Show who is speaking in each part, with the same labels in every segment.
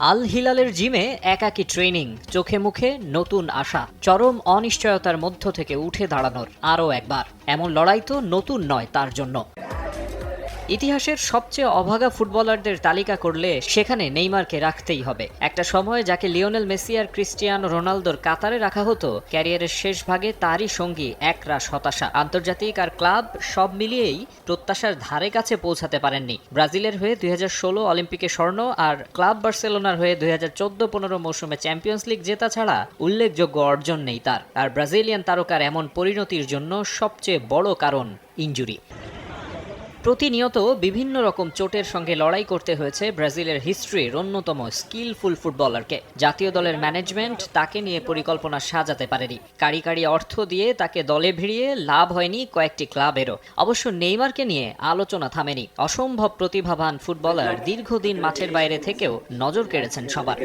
Speaker 1: আল হিলালের জিমে একাকী ট্রেনিং, চোখে মুখে নতুন আশা, চরম অনিশ্চয়তার মধ্য থেকে উঠে দাঁড়ানোর আরও একবার। এমন লড়াই তো নতুন নয় তার জন্য। ইতিহাসের সবচেয়ে অভাগা ফুটবলারদের তালিকা করলে সেখানে নেইমারকে রাখতেই হবে। একটা সময় যাকে লিওনেল মেসি আর ক্রিস্টিয়ানো রোনালদোর কাতারে রাখা হতো, ক্যারিয়ারের শেষ ভাগে তারই সঙ্গী একরাশ হতাশা। আন্তর্জাতিক আর ক্লাব সব মিলিয়েই প্রত্যাশার ধারে কাছে পৌঁছাতে পারেননি। ব্রাজিলের হয়ে 2016 অলিম্পিকে স্বর্ণ আর ক্লাব বার্সেলোনার হয়ে 2014-15 মৌসুমে চ্যাম্পিয়ন্স লিগ জেতা ছাড়া উল্লেখযোগ্য অর্জন নেই তার। আর ব্রাজিলিয়ান তারকার এমন পরিণতির জন্য সবচেয়ে বড় কারণ ইনজুরি। প্রতিনিয়ত বিভিন্ন রকম চোটের সঙ্গে লড়াই করতে হয়েছে ব্রাজিলের হিস্ট্রির অন্যতম স্কিলফুল ফুটবলারকে। জাতীয় দলের ম্যানেজমেন্ট তাকে নিয়ে পরিকল্পনা সাজাতে পারেনি। কারি অর্থ দিয়ে তাকে দলে ভিড়িয়ে লাভ হয়নি কয়েকটি ক্লাবেরও। অবশ্য নেইমারকে নিয়ে আলোচনা থামেনি। অসম্ভব প্রতিভাবান ফুটবলার দীর্ঘদিন মাঠের বাইরে থেকেও নজর কেড়েছেন সবার।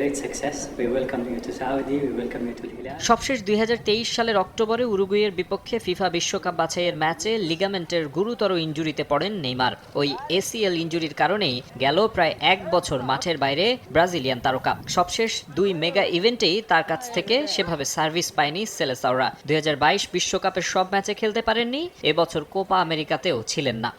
Speaker 1: সবশেষ 2023 সালের অক্টোবরে উরুগুয়ের বিপক্ষে ফিফা বিশ্বকাপ বাছাইয়ের ম্যাচে লিগামেন্টের গুরুতর ইনজুরিতে পড়েন নেইমার। ওই এসিএল ইনজুরির কারণেই গেল প্রায় 1 বছর মাঠের বাইরে ব্রাজিলিয়ান তারকা। সবশেষ 2 মেগা ইভেন্টেই তার কাছ থেকে সেভাবে সার্ভিস পায়নি সেলেসাওরা। 2022 বিশ্বকাপের সব ম্যাচে খেলতে পারেননি, এবছর কোপা আমেরিকাতেও ছিলেন না।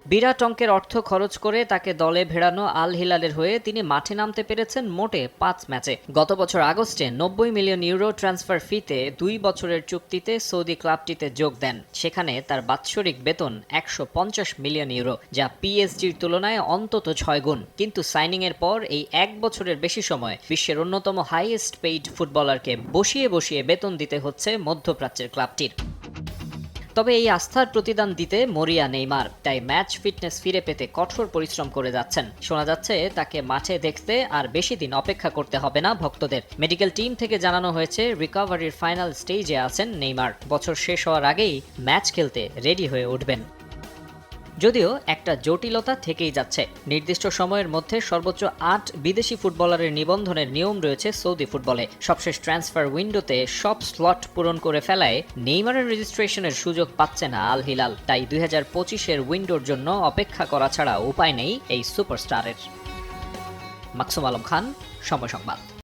Speaker 1: বিরাট অঙ্কের অর্থ খরচ করে তাকে দলে ভেড়ানো আল হিলালের হয়ে তিনি মাঠে নামতে পেরেছেন মোটে 5 ম্যাচে। গত বছর আগস্টে 90 মিলিয়ন ইউরো ট্রান্সফার ফিতে 2 বছরের চুক্তিতে সৌদি ক্লাবটিতে যোগ দেন। সেখানে তার বাৎসরিক বেতন 150 মিলিয়ন ইউরো, যা পিএসজির তুলনায় অন্তত 6 গুণ। কিন্তু সাইনিংয়ের পর এই 1 বছরের বেশি সময় বিশ্বের অন্যতম হাইয়েস্ট পেইড ফুটবলারকে বসিয়ে বেতন দিতে হচ্ছে মধ্যপ্রাচ্যের ক্লাবটির। তবে এই আস্থার প্রতিদান দিতে মরিয়া নেইমার, তাই ম্যাচ ফিটনেস ফিরে পেতে কঠোর পরিশ্রম করে যাচ্ছেন। শোনা যাচ্ছে তাকে মাঠে দেখতে আর বেশি দিন অপেক্ষা করতে হবে না ভক্তদের। মেডিকেল টিম থেকে জানানো হয়েছে রিকভারির ফাইনাল স্টেজে আছেন নেইমার। বছর শেষ হওয়ার আগেই ম্যাচ খেলতে রেডি হয়ে উঠবেন। যদিও একটা জটিলতা থেকেই যাচ্ছে। নির্দিষ্ট সময়ের মধ্যে সর্বোচ্চ 8 বিদেশি ফুটবলারের নিবন্ধনের নিয়ম রয়েছে সৌদি ফুটবলে। সবশেষ ট্রান্সফার উইন্ডোতে সব স্লট পূরণ করে ফেলায় নেইমারের রেজিস্ট্রেশনের সুযোগ পাচ্ছে না আল হিলাল। তাই 2025-এর উইন্ডোর জন্য অপেক্ষা করা ছাড়া উপায় নেই এই সুপারস্টারের। মাকসুম আলম খান, সময় সংবাদ।